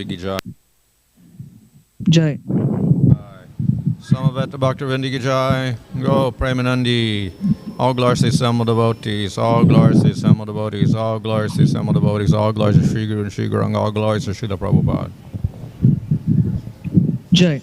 Jai. Jai. Samabhavad Bhaktivinoda Ki Jai. Go Premanandi. All glories to some devotees. All glories to some devotees. All glories to some devotees. All glories to Sri Guru and Sri Guranga. All glories to Srila Prabhupada. Jai.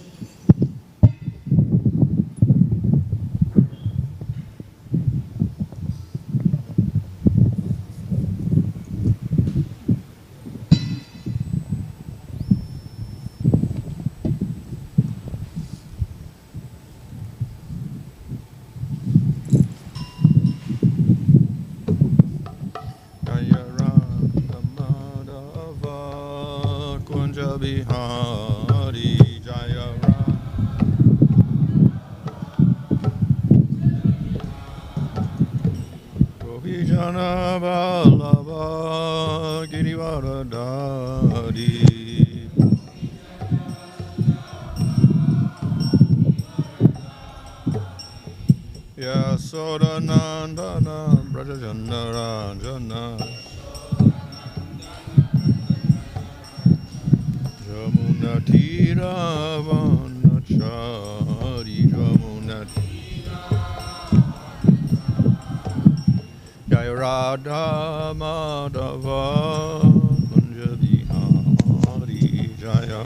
Bihari Jaya Ram Gopijana Vallabha Girivaradari Yasoda Nandana Brajajana Ranjana Jamuna Tira Vanachari Jamuna Jaya Radha Madhava Kunja Bihari Jaya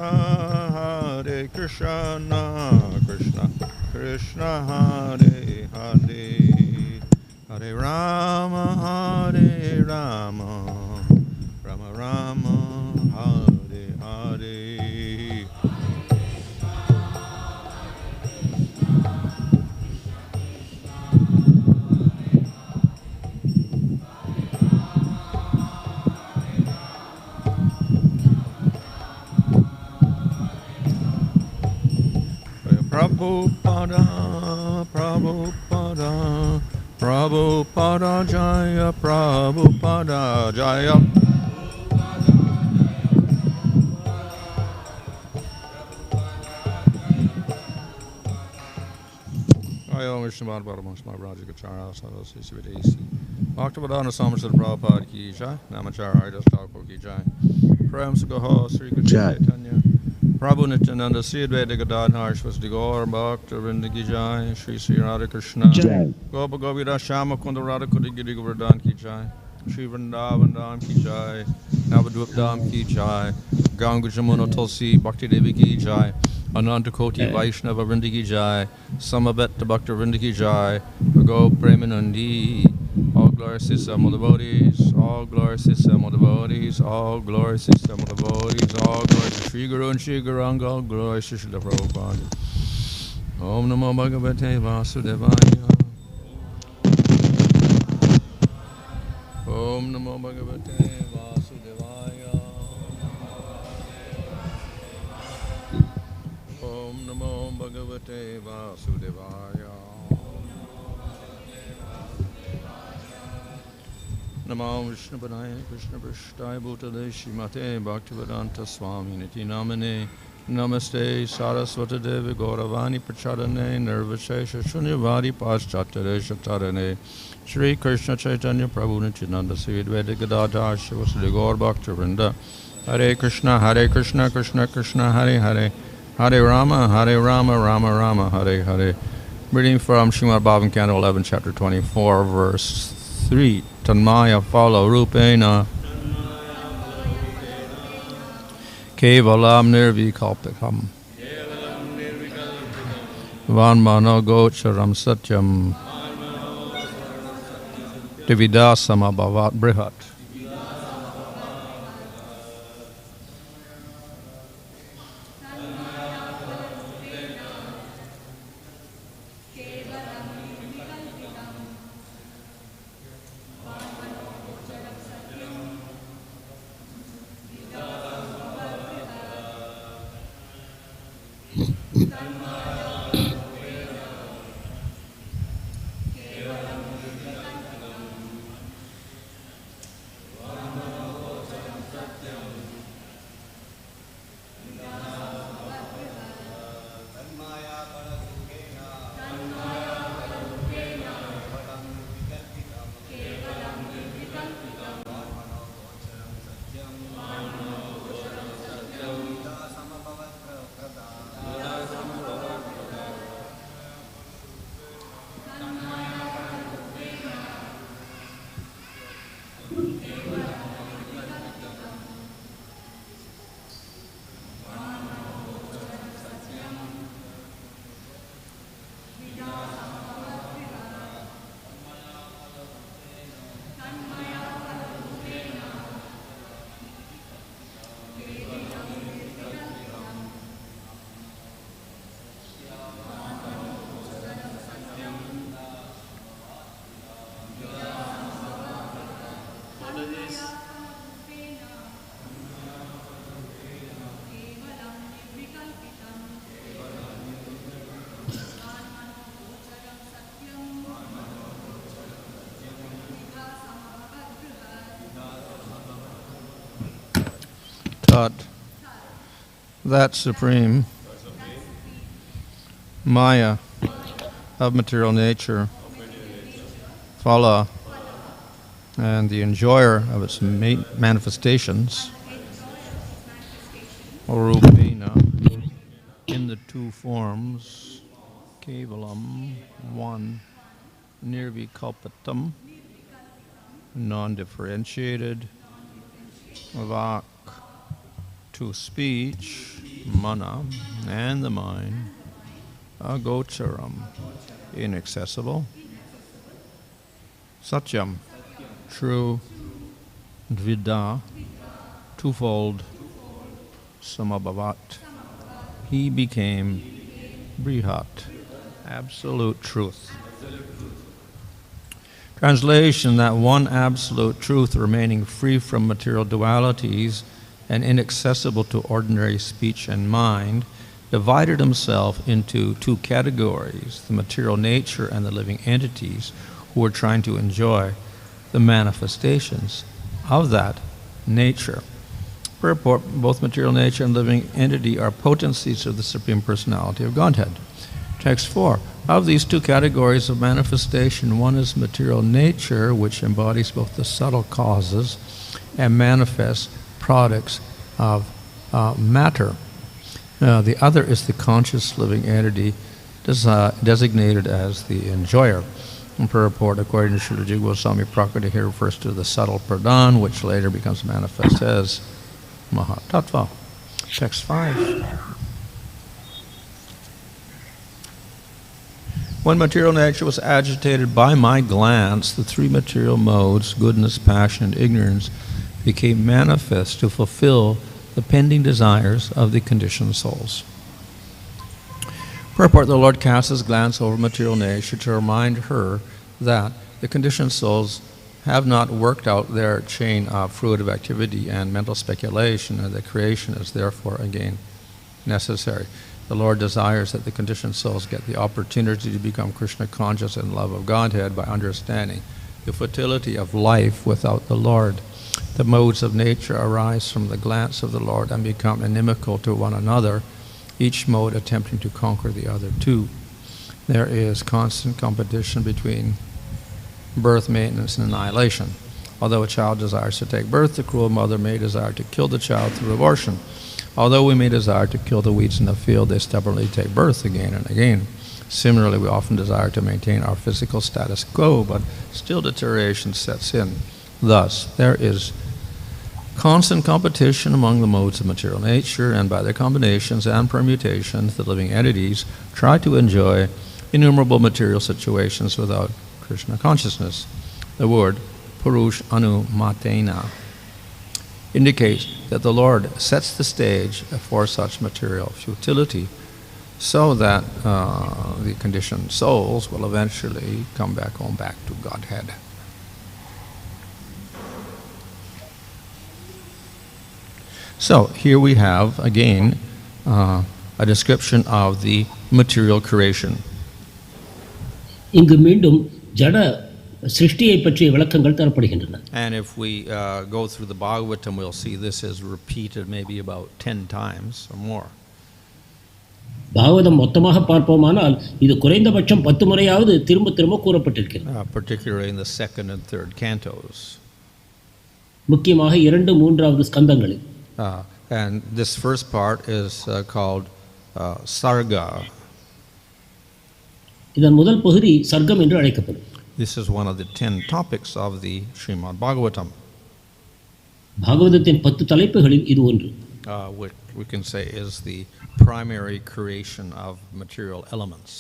Hare Krishna Krishna Krishna Hare Hare Hare Rama, Hare Rama, Rama Rama, Hare Hare. Prabhupada, Prabhupada. Prabhupada Jaya, Prabhupada Jaya. Ayom Vishnuvad Bhadamash Maharaja Gachara Sadhasi Sivadesi. Bhaktivinoda Samasada Prabhupada Ki Jai. Namachara Haridas Thakur Ki Jai. Prem Sugaha Sri Krishna Chaitanya. Prabhu Nityananda Sri Advaita Gadadhar Shvasdi Gaur Bhaktivinoda Ki Jai. Shri Sri Radha Krishna Jai. Gopa Govira Shama Kunda Radha Kudi Giri Govardhan Ki Jai. Shri Vrindavan Dham Ki Jai. Navadvip Dham Ki Jai. Ganga Jamuna Tulsi Bhakti Devi Ki Jai. Ananta Koti Vaishnava Vrinda Ki Jai. Samabhavad Bhakta Vrinda Ki Jai. Go Premanandi. All glories to some devotees. All glories to some devotees. All glories to some devotees. All glories to Sri Guru and Sri Guranga. All glories to Srila Prabhupada. Om Namo Bhagavate Vasudevaya. Om Namo Bhagavate Vasudevaya. Om Namo Bhagavate Vasudevaya. Namo Vishnu Padaya Krishna Prishtaya Bhutale Shrimate Bhaktivedanta Swami Niti Namane Namaste Saraswata Devi Gauravani Prachadane Nirvishesha Shunyavadi Paschatare Shatarane Shri Krishna Chaitanya Prabhu Nityananda Sri Advaita Gadadhar Shivasadi Gaur Bhaktivinoda Hare Krishna Krishna Krishna Hare Hare Hare Rama Rama Rama Hare Hare. Reading from Srimad Bhagavatam Canto 11 Chapter 24 Verse 3. Māyā-phala-rūpeṇa kevalam nirvikalpitam vāṅ-mano gocaraṁ satyam dvidhā samabhavat bṛhat. Bṛhat, that supreme māyā of material nature, phala, and the enjoyer of its manifestations, rūpeṇa, in the two forms, kevalam, one, nirvikalpitam, nondifferentiated, vāṅ, to speech, manaḥ, and the mind, agocaram, inaccessible, satyam, true, dvidhā, twofold, samabhavat, he became bṛhat, absolute truth. Translation: that one absolute truth remaining free from material dualities and inaccessible to ordinary speech and mind, divided himself into two categories, the material nature and the living entities who were trying to enjoy the manifestations of that nature. Purport: both material nature and living entity are potencies of the Supreme Personality of Godhead. Text 4. Of these two categories of manifestation, one is material nature, which embodies both the subtle causes and manifest products of matter. The other is the conscious living entity designated as the enjoyer. In Purport, according to Srila Jiva Goswami, Prakriti here refers to the subtle pradhan, which later becomes manifest as Mahatattva. Text 5. When material nature was agitated by my glance, the three material modes, goodness, passion, and ignorance, became manifest to fulfill the pending desires of the conditioned souls. Purport: the Lord cast his glance over material nature to remind her that the conditioned souls have not worked out their chain of fruitive activity and mental speculation, and that creation is therefore again necessary. The Lord desires that the conditioned souls get the opportunity to become Krishna conscious and love of Godhead by understanding the futility of life without the Lord. The modes of nature arise from the glance of the Lord and become inimical to one another, each mode attempting to conquer the other two. There is constant competition between birth, maintenance, and annihilation. Although a child desires to take birth, the cruel mother may desire to kill the child through abortion. Although we may desire to kill the weeds in the field, they stubbornly take birth again and again. Similarly, we often desire to maintain our physical status quo, but still deterioration sets in. Thus, there is constant competition among the modes of material nature, and by their combinations and permutations, the living entities try to enjoy innumerable material situations without Krishna consciousness. The word purush-anu-matena indicates that the Lord sets the stage for such material futility so that the conditioned souls will eventually come back to Godhead. So here we have again a description of the material creation. இங்கு மீண்டும் ஜட சிருஷ்டியை பற்றிய விளக்கங்கள் தரப்படுகின்றன. And if we go through the Bhagavatam, we'll see this is repeated maybe about 10 times or more. Bhagavatam மொத்தமாக பார்ப்போமானால் இது குறைந்தபட்சம் 10 முறையாவது திரும்ப திரும்ப கூறப்பட்டிருக்கிறது. Particularly in the second and third cantos. முக்கியமாக 2, 3வது ஸ்கந்தங்களில். And this first part is called sarga. இதன் முதல் பகுதி சர்க்கம் என்று அழைக்கப்படும். This is one of the 10 topics of the Srimad Bhagavatam. பாகவதத்தின் 10 தலைப்புகளில் இது ஒன்று. Which we can say is the primary creation of material elements.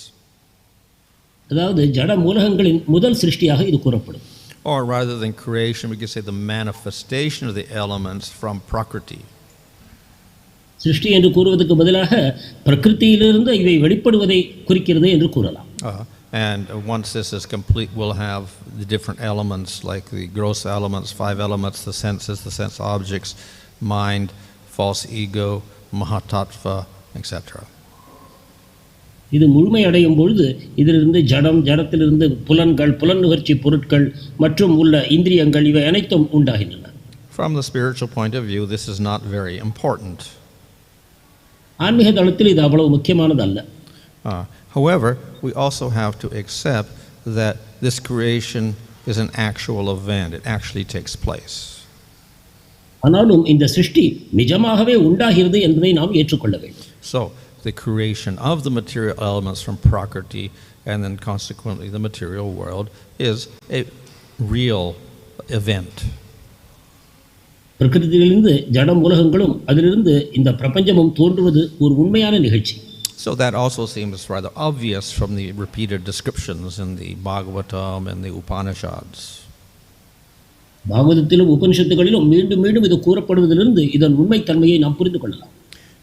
அதாவது ஜட மூலகங்களின் முதல் சிருஷ்டியாக இது கூறப்படும். Or rather than creation, we could say the manifestation of the elements from Prakriti. சிருஷ்டி என்று கூறுவதற்கு பதிலாக பிரகிருதியிலிருந்து இவை வெளிப்படுவதை குறிக்கிறது என்று கூறலாம். And once this is complete, we'll have the different elements, like the gross elements, 5 elements, the senses, the sense objects, mind, false ego, mahatattva, etc. இது முழுமை அடையும் பொழுது இதிலிருந்து ஜடம், ஜடத்திலிருந்து புலன்கள், புலன் நுகர்ச்சி பொருட்கள் மற்றும் உள்ள இந்திரியங்கள் இவை அனைத்தும் உண்டாகின்றன. from the spiritual point of view, this is not very important. ஆன்மீக தளத்தில் இது அவ்வளவு முக்கியமானதல்ல. However, we also have to accept that this creation is an actual event. It actually takes place. ஆனாலும் இந்த சிருஷ்டி நிஜமாகவே உண்டாகிறது என்பதை நாம் ஏற்றுக்கொள்ள வேண்டும். So, the creation of the material elements from prakriti and then consequently the material world is a real event. பிரகிருதியிலிருந்து ஜட மூலகங்களும் அதிலிருந்து இந்த பிரபஞ்சமும் தோன்றுவது ஒரு உண்மையான நிகழ்ச்சி. So that also seems rather obvious from the repeated descriptions in the Bhagavatam and the Upanishads. பாகவதத்திலும் உபனிஷத்துகளிலும் மீண்டும் மீண்டும் இது கூறப்படுவதிலிருந்து இதன் உண்மைத்தன்மையை நாம் புரிந்து கொள்ளலாம்.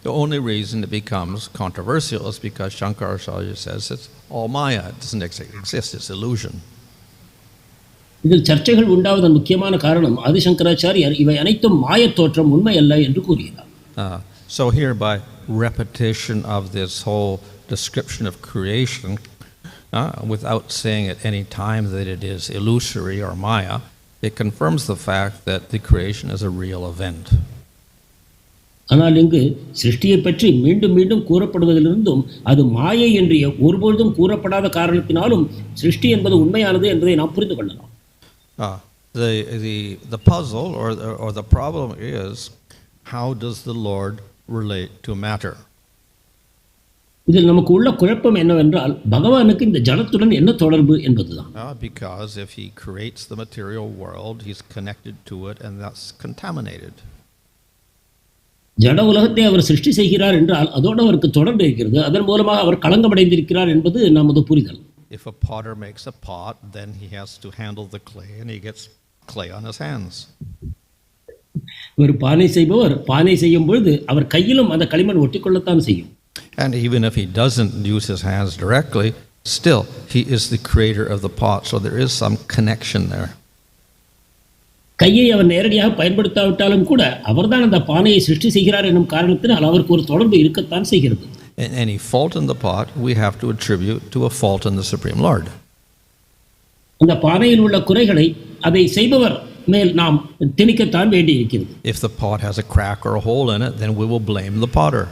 The only reason it becomes controversial is because Shankaracharya says it's all maya, it doesn't exist, it's illusion. இதில் சர்ச்சைகள் உண்டாவதன் முக்கியமான காரணம் ஆதிசங்கராச்சாரியர் இவை அனைத்தும் மாயத் தோற்றம் உண்மை அல்ல என்று கூறுகிறார். So here by repetition of this whole description of creation, without saying at any time that it is illusory or maya, it confirms the fact that the creation is a real event. ஆனால் இங்கு சிருஷ்டியை பற்றி மீண்டும் மீண்டும் கூறப்படுவதிலிருந்தும் அது மாயை என்று ஒருபொழுதும் கூறப்படாத காரணத்தினாலும் சிருஷ்டி என்பது உண்மையானது என்பதை நாம் புரிந்து கொள்ளலாம். The puzzle or the problem is, how does the Lord relate to matter? இதில் நமக்கு உள்ள குழப்பம் என்னவென்றால் பகவானுக்கு இந்த ஜடத்துடன் என்ன தொடர்பு என்பதுதான். Because if he creates the material world, he's connected to it and thus contaminated. ஜட உலகத்தை அவர் சிருஷ்டி செய்கிறார் என்றால் அதோடு அவருக்கு தொடர்பு இருக்கிறது, அதன் மூலமாக அவர் களங்கமடைந்திருக்கிறார் என்பது நமது புரிதல். If a potter makes a pot, then he has to handle the clay and he gets clay on his hands. ஒரு பானை செய்பவர் பானை செய்யும் பொழுது அவர் கையிலும் அந்த களிமண் ஒட்டிக்கொள்ளத்தான் செய்யும். And even if he doesn't use his hands directly, still he is the creator of the pot, so there is some connection there. கையை அவர் நேரடியாக பயன்படுத்தாவிட்டாலும் கூட அவர்தான் அந்த பானையை சிருஷ்டி செய்கிறார் என்னும் காரணத்தினால் அவருக்கு ஒரு தொடர்பு இருக்கத்தான் செய்கிறது. Any fault in the pot we have to attribute to a fault in the Supreme Lord. அந்த பானையில் உள்ள குறைகளை அதை செய்பவர் மேல் நாம் திணிக்கத்தான் வேண்டியிருக்கிறது. If the pot has a crack or a hole in it, then we will blame the potter.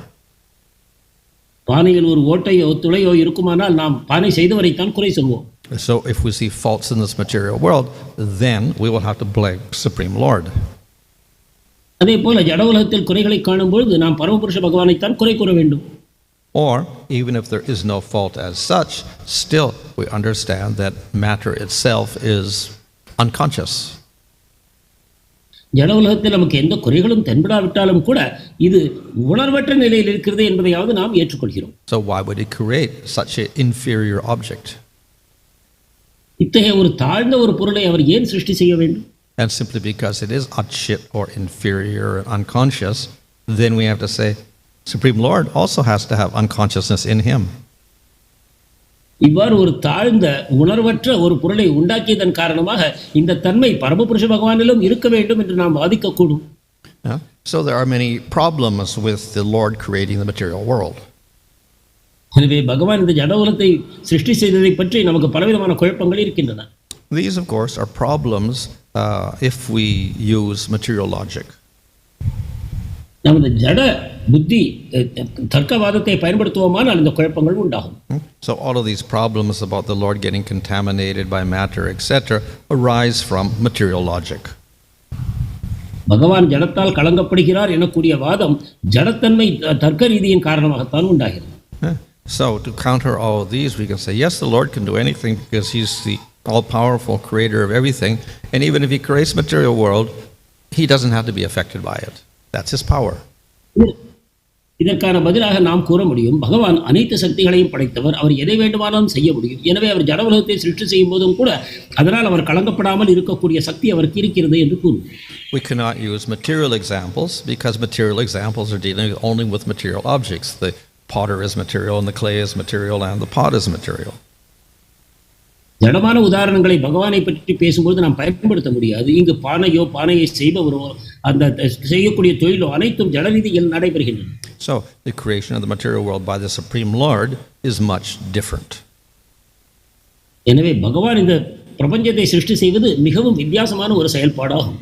பானையில் ஒரு ஓட்டையோ துளையோ இருக்குமானால் நாம் பானை செய்தவரைத்தான் குறை சொல்வோம். So if we see faults in this material world, then we will have to blame Supreme Lord. அதே போல ஜட உலகத்தில் குறைகளை காணும் பொழுது நாம் பரமபுருஷ பகவானைத்தான் குறை கூற வேண்டும். Or even if there is no fault as such, still we understand that matter itself is unconscious. ஜட உலகத்தில் நமக்கு எந்த குறைகளும் தென்படாவிட்டாலும் கூட இது உணர்வற்ற நிலையில் இருக்கிறது என்பதையாவது நாம் ஏற்றுக்கொள்கிறோம். So why would he create such an inferior object? இத்தகைய ஒரு தாழ்ந்த ஒரு பொருளை அவர் ஏன் சிருஷ்டி செய்ய வேண்டும்? And simply because it is achit or inferior and unconscious, then we have to say Supreme Lord also has to have unconsciousness in him. இவ்வாறு ஒரு தாழ்ந்த உணர்வற்ற ஒரு பொருளை உண்டாக்கியதன் காரணமாக இந்த தன்மை பரமபுருஷ பகவானிலும் இருக்க வேண்டும் என்று நாம் வாதிக்கக்கூடும். So there are many problems with the Lord creating the material world. எனவே பகவான் இந்த ஜட உலகத்தை சிருஷ்டி செய்ததை பற்றி நமக்கு பலவிதமான குழப்பங்கள் இருக்கின்றன. These of course are problems if we use material logic. நமது ஜட புத்தி தர்க்கவாதத்தை பயன்படுத்துவோமானால் இந்த குழப்பங்கள் உண்டாகும். So all of these problems about the Lord getting contaminated by matter, etc., arise from material logic. பகவான் ஜடத்தால் கலங்கப்படுகிறார் எனக்கூடிய வாதம் ஜடத்தன்மை தர்க்க ரீதியின் காரணமாகத்தான் உண்டாகிறது. So to counter all of these, we can say, yes, the Lord can do anything because he's the all-powerful creator of everything, and even if he creates material world, he doesn't have to be affected by it. That's his power. இதற்கான பதிலாக நாம் கூற முடியும், பகவான் அனைத்து சக்திகளையும் படைத்தவர், அவர் எதை வேண்டுமானாலும் செய்ய முடியும். எனவே அவர் ஜட உலகத்தை சிருஷ்டி செய்யும் போதும் கூட அதனால் அவர் கலங்கப்படாமல் இருக்கக்கூடிய சக்தி அவருக்கு இருக்கிறது என்று கூறும். We cannot use material examples because material examples are dealing only with material objects. The potter is material and the clay is material and the pot is material. ஜடமான உதாரணங்களை பகவானை பற்றி பேசும்போது நாம் பயன்படுத்த முடியாது. இங்கு பானையை செய்பவரோ அந்த செய்யக்கூடிய தொழிலோ அனைத்தும் ஜட ரீதியில் நடைபெறுகின்றன. So the creation of the material world by the Supreme Lord is much different. எனவே பகவான் இந்த பிரபஞ்சத்தை சிருஷ்டி செய்வது மிகவும் வித்தியாசமான ஒரு செயல்பாடாகும்.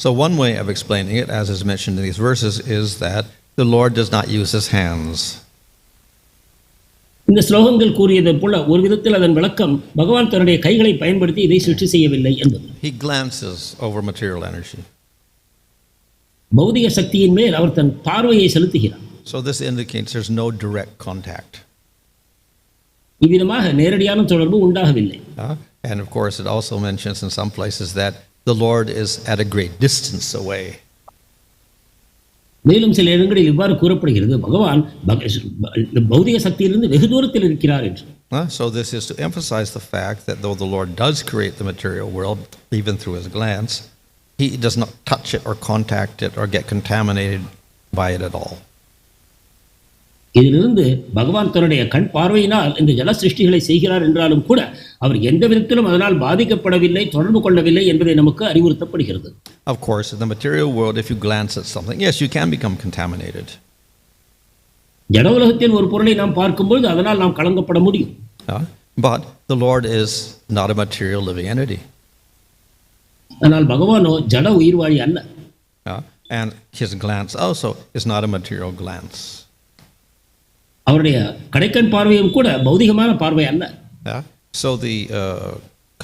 So one way of explaining it, as is mentioned in these verses, is that the Lord does not use his hands. இந்த ஸ்லோகங்கள் கூறியதை போல ஒரு விதத்தில் அதன் விளக்கம் பகவான் தன்னுடைய கைகளை பயன்படுத்தி இதை சிருஷ்டி செய்யவில்லை என்பது. He glances over material energy. பௌதிக சக்தியின் மேல் அவர் தன் பார்வையை செலுத்துகிறார். So this indicates there's no direct contact. இவ்விதமாக நேரடியான தொடர்பு உண்டாகவில்லை. And of course it also mentions in some places that the Lord is at a great distance away. மேலும் சில இடங்களில் இவ்வாறு கூறப்படுகிறது பகவான் பௌதிக சக்தியிலிருந்து வெகு தூரத்தில் இருக்கிறார் என்று. So this is to emphasize the fact that though the Lord does create the material world even through his glance, he does not touch it or contact it or get contaminated by it at all. இதிலிருந்து பகவான் தன்னுடைய கண் பார்வையினால் இந்த ஜல சிருஷ்டிகளை செய்கிறார் என்றாலும் கூட அவர் எந்த விதத்திலும் அதனால் பாதிக்கப்படவில்லை, தொடர்பு கொள்ளவில்லை என்பதை நமக்கு அறிவுறுத்தப்படுகிறது. Of course, in the material world, if you glance at something, yes, you can become contaminated. ஜட உலகத்தில் ஒரு பொருளை நாம் பார்க்கும்போது அதனால் நாம் கலங்கப்பட முடியும். But the Lord is not a material living entity. ஆனால் பகவானோ ஜட உயிர்வாழி அல்ல. And his glance also is not a material glance. அவருடைய கடைக்கண் பார்வையும் கூட பௌதிகமான பார்வை அல்ல. So the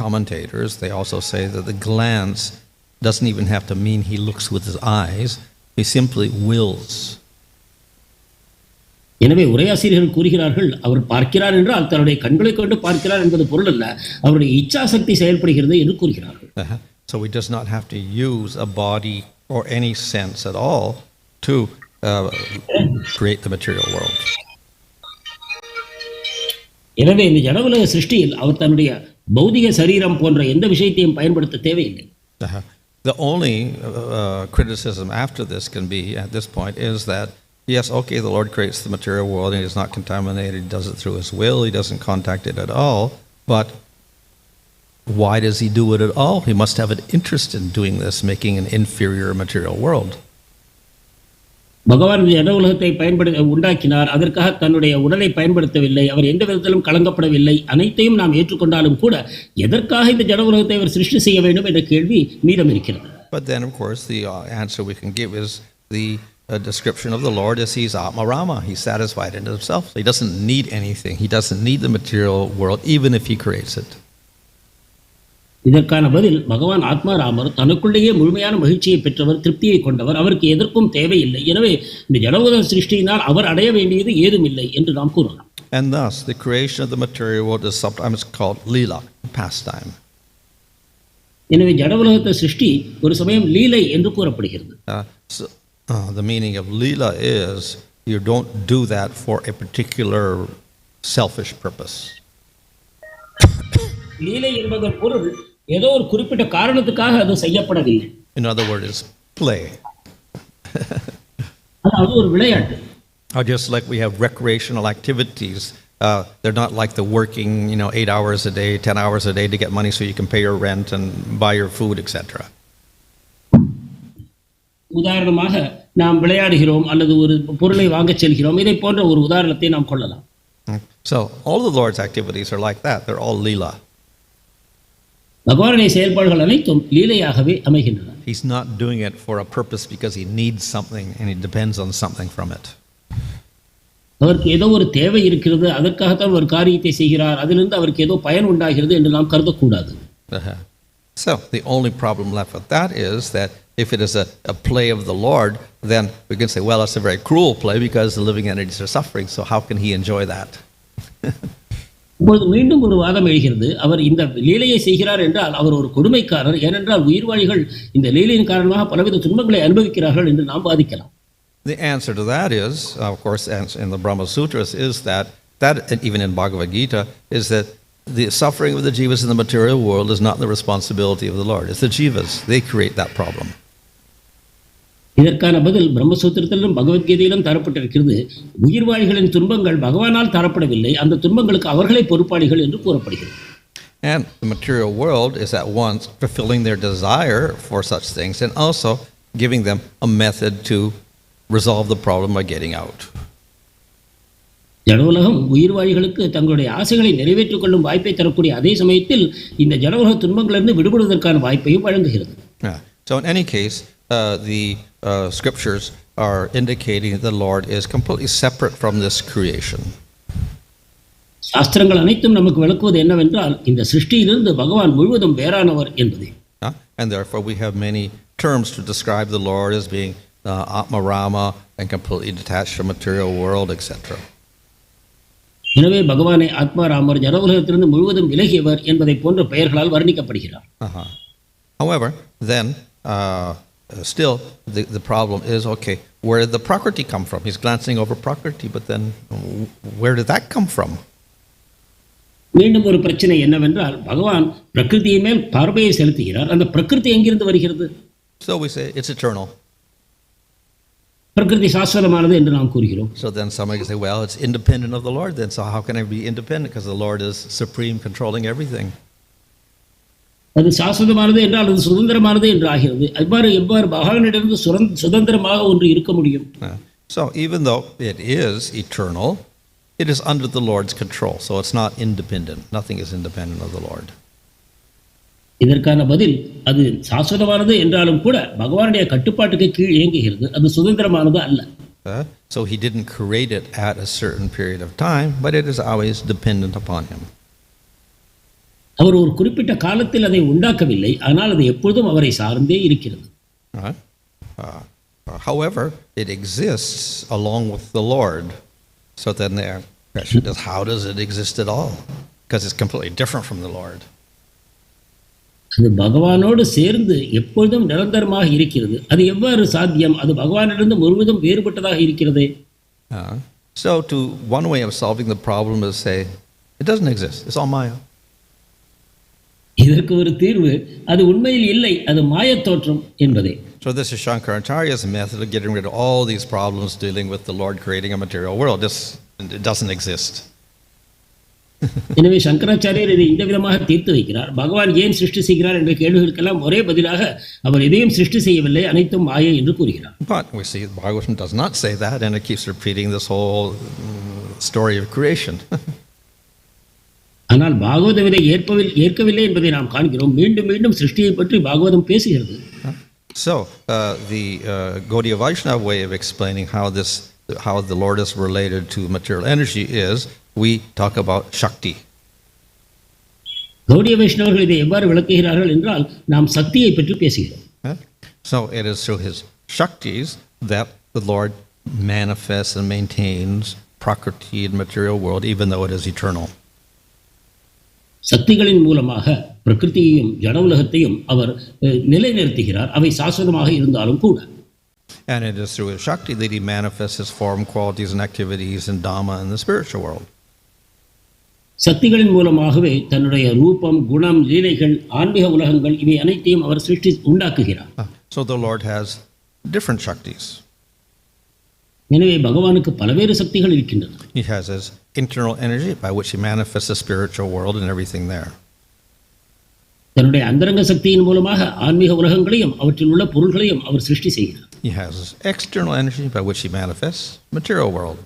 commentators, they also say that the glance doesn't even have to mean he looks with his eyes, he simply wills. எனவே உரையாசிரியர்கள் கூறுகிறார்கள் அவர் பார்க்கிறார் என்றால் தன்னுடைய கண்களை கொண்டு பார்க்கிறார் என்பது பொருள் அல்ல, அவருடைய இச்சா சக்தி செயல்படுகிறது என்று கூறுகிறார்கள். So he does not have to use a body or any sense at all to create the material world. எனவே இந்த ஜட உலக சிருஷ்டியில் அவர் தன்னுடைய பௌதிக சரீரம் போன்ற எந்த விஷயத்தையும் பயன்படுத்த தேவையில்லை. The only criticism after this can be at this point is that yes, okay, the Lord creates the material world and he is not contaminated, he does it through his will, he doesn't contact it at all, but why does he do it at all? He must have an interest in doing this, making an inferior material world. பகவான் ஜட உலகத்தை உண்டாக்கினார், அதற்காக தன்னுடைய உடலை பயன்படுத்தவில்லை, அவர் எந்த விதத்திலும் கலங்கப்படவில்லை. அனைத்தையும் நாம் ஏற்றுக்கொண்டாலும் கூட எதற்காக இந்த ஜட உலகத்தை அவர் சிருஷ்டி செய்ய வேண்டும் என்ற கேள்வி மீதம் இருக்கிறது. But then of course the answer we can give is the description of the Lord is he's Atma-rama, he's satisfied in himself. He doesn't need anything, he doesn't need the material world even if he creates it. இதற்கான பதில் பகவான் ஆத்மாராமர் தனக்குள்ளேயே முழுமையான மகிழ்ச்சியை பெற்றவர், திருப்தியை கொண்டவர், அவருக்கு எதற்கும் தேவையில்லை. எனவே இந்த ஜடவுலக சிருஷ்டியினால் அவர் அடைய வேண்டியது ஏதும் இல்லை என்று நாம் கூறலாம். And thus the creation of the material world is sometimes called lila, pastime. எனவே ஜடவுலகத்தை சிருஷ்டி ஒரு சமயம் லீலை என்று கூறப்படுகிறது. The meaning of lila is you don't do that for a particular selfish purpose. லீலை என்பதன் பொருள் ஏதோ ஒரு குறிப்பிட்ட காரணத்துக்காக அது செய்யப்படவில்லை. In other words, play. அது ஒரு விளையாட்டு. Or just like we have recreational activities, they're not like the working, 8 hours a day, 10 hours a day to get money so you can pay your rent and buy your food, etc. உதாரணமாக நாம் விளையாடுகிறோம் அல்லது ஒரு பொருளை வாங்கச் செல்கிறோம், இதை போன்ற ஒரு உதாரணத்தை நாம் கொள்ளலாம். So all the Lord's activities are like that. They're all lila. பகவானுடைய செயல்பாடுகள் அனைத்தும் லீலையாகவே அமைகின்றன. He's not doing it for a purpose because he needs something and he depends on something from it. அவருக்கு ஏதோ ஒரு தேவை இருக்கிறது, அதற்காகத்தான் ஒரு காரியத்தை செய்கிறார், அதிலிருந்து அவருக்கு ஏதோ பயன் உண்டாகிறது என்று நாம் கருதக்கூடாது. So the only problem left with that is that if it is a play of the Lord, then we can say, well, it's a very cruel play because the living entities are suffering, so how can he enjoy that? இப்பொழுது மீண்டும் ஒரு வாதம் எழுகிறது, அவர் இந்த லீலையை செய்கிறார் என்றால் அவர் ஒரு கொடுமைக்காரர், ஏனென்றால் உயிர்வாழிகள் இந்த லீலையின் காரணமாக பலவித துன்பங்களை அனுபவிக்கிறார்கள் என்று நாம் வாதிக்கலாம். The answer to that is, of course, in the Brahma Sutras, is that and even in Bhagavad Gita, is that the suffering of the jivas in the material world is not the responsibility of the Lord. It's the jivas. They create that problem. இதற்கான பதில் பிரம்மசூத்திரத்திலும் பகவத்கீதையிலும் தரப்பட்டிருக்கிறது. உயிர்வாழிகளின் துன்பங்கள் பகவானால் தரப்படவில்லை, அந்த துன்பங்களுக்கு அவர்களே பொறுப்பாளிகள் என்று கூறப்படுகிறது. And the material world is at once fulfilling their desire for such things and also giving them a method to resolve the problem by getting out. ஜடவுலகம் உயிர்வாழிகளுக்கு தங்களுடைய ஆசைகளை நிறைவேற்றிக் கொள்ளும் வாய்ப்பை தரக்கூடிய அதே சமயத்தில் இந்த ஜடவுலக துன்பங்களிலிருந்து விடுபடுவதற்கான வாய்ப்பையும் வழங்குகிறது. So in any case, the scriptures are indicating that the Lord is completely separate from this creation. சாஸ்திரங்கள் அனைத்தும் நமக்கு விளக்குவது என்னவென்றால் இந்த சிருஷ்டியிலிருந்து பகவான் முழுவதும் வேறானவர் என்பதே. And therefore we have many terms to describe the Lord as being Atma-rama and completely detached from material world, etc. எனவே பகவானை ஆத்மாராமர் ஜடவுலகத்திலிருந்து முழுவதும் விலகியவர் என்பதை போன்ற பெயர்களால் வர்ணிக்கப்படுகிறார். However, then still the problem is, okay, where did the prakriti come from? He's glancing over prakriti, but then where did that come from? மீண்டும் ஒரு பிரச்சனை என்னவென்றால் பகவான் பிரகிருதியை மேல் பார்வையை செலுத்துகிறார். அந்த பிரகிருதி எங்கிருந்து வருகிறது? So we say it's eternal. பிரகிருதி சாஸ்வதமானது என்று நாம் கூறுகிறோம். So then somebody say, well, it's independent of the Lord then, so how can I be independent? Because the Lord is supreme, controlling everything. அது சாஸ்வதமானது என்றால் அது சுதந்திரமானது என்று ஆகிறது. எவ்வாறு பகவானிடமிருந்து சுதந்திரமாக ஒன்று இருக்க முடியும்? So even though it is eternal, it is under the Lord's control, so it's not independent. Nothing is independent of the Lord. இதற்கான பதில் அது சாஸ்வதமானது என்றாலும் கூட பகவானுடைய கட்டுப்பாட்டுக்கு கீழ் இயங்குகிறது. அது சுதந்திரமானது அல்ல. So he didn't create it at a certain period of time, but it is always dependent upon him. அவர் ஒரு குறிப்பிட்ட காலத்தில் அதை உண்டாக்கவில்லை, ஆனால் அது எப்பொழுதும் அவரை சார்ந்தே இருக்கிறது. However, it exists along with the Lord. So then the question is, how does it exist at all? Because it's completely different from the Lord. அது பகவானோடு சேர்ந்து எப்பொழுதும் நிரந்தரமாக இருக்கிறது. அது எவ்வாறு சாத்தியம்? அது பகவானிடமிருந்து முழுவதும் வேறுபட்டதாக இருக்கிறதே. So one way of solving the problem is say, it doesn't exist. It's all Maya. இதற்கு ஒரு தீர்வு, அது உண்மையில் இல்லை, அது மாயத் தோற்றம் என்பதே. So this is Shankaracharya's method of getting rid of all these problems dealing with the Lord creating a material world. It doesn't exist. எனவே சங்கராச்சாரியர் இதை இந்த விதமாக தீர்த்து வைக்கிறார். பகவான் ஏன் சிருஷ்டி செய்கிறார் என்ற கேள்விகளுக்கெல்லாம் ஒரே பதிலாக அவர் எதையும் சிருஷ்டி செய்யவில்லை, அனைத்தும் மாயை என்று கூறுகிறார். But we see Bhagavatam does not say that, and it keeps repeating this whole story of creation. ஆனால் பாகவதம் இதை ஏற்கவில்லை என்பதை நாம் காண்கிறோம். மீண்டும் மீண்டும் சிருஷ்டியை பற்றி பாகவதம் பேசுகிறது. So the Gaudiya Vaishnava way of explaining how the Lord is related to material energy is, we talk about Shakti. Gaudiya வைஷ்ணவர்கள் இதை எவ்வாறு விளக்குகிறார்கள் என்றால் நாம் சக்தியை பற்றி பேசுகிறோம். So it is through his Shaktis that the Lord manifests and maintains prakriti in material world, even though it is eternal. சக்திகளின் மூலமாக பிரகிருதியையும் ஜட உலகத்தையும் அவர் நிலைநிறுத்துகிறார், அவை சாஸ்வதமாக இருந்தாலும் கூட. And it is through his Shakti that he manifests his form, qualities and activities in Dhamma in the spiritual world. சக்திகளின் மூலமாகவே தன்னுடைய ரூபம், குணம், லீலைகள், ஆன்மீக உலகங்கள் இவை அனைத்தையும் அவர் உண்டாக்குகிறார். So the Lord has different Shaktis. எனவே பகவானுக்கு பலவேறு சக்திகள் இருக்கின்றன. He has his internal energy by which he manifests the spiritual world and everything there. தன்னுடைய அந்தரங்க சக்தியின் மூலமாக ஆன்மீக உலகங்களையும் அவற்றில் உள்ள பொருள்களையும் அவர் சிருஷ்டி செய்கிறார். He has his external energy by which he manifests material world.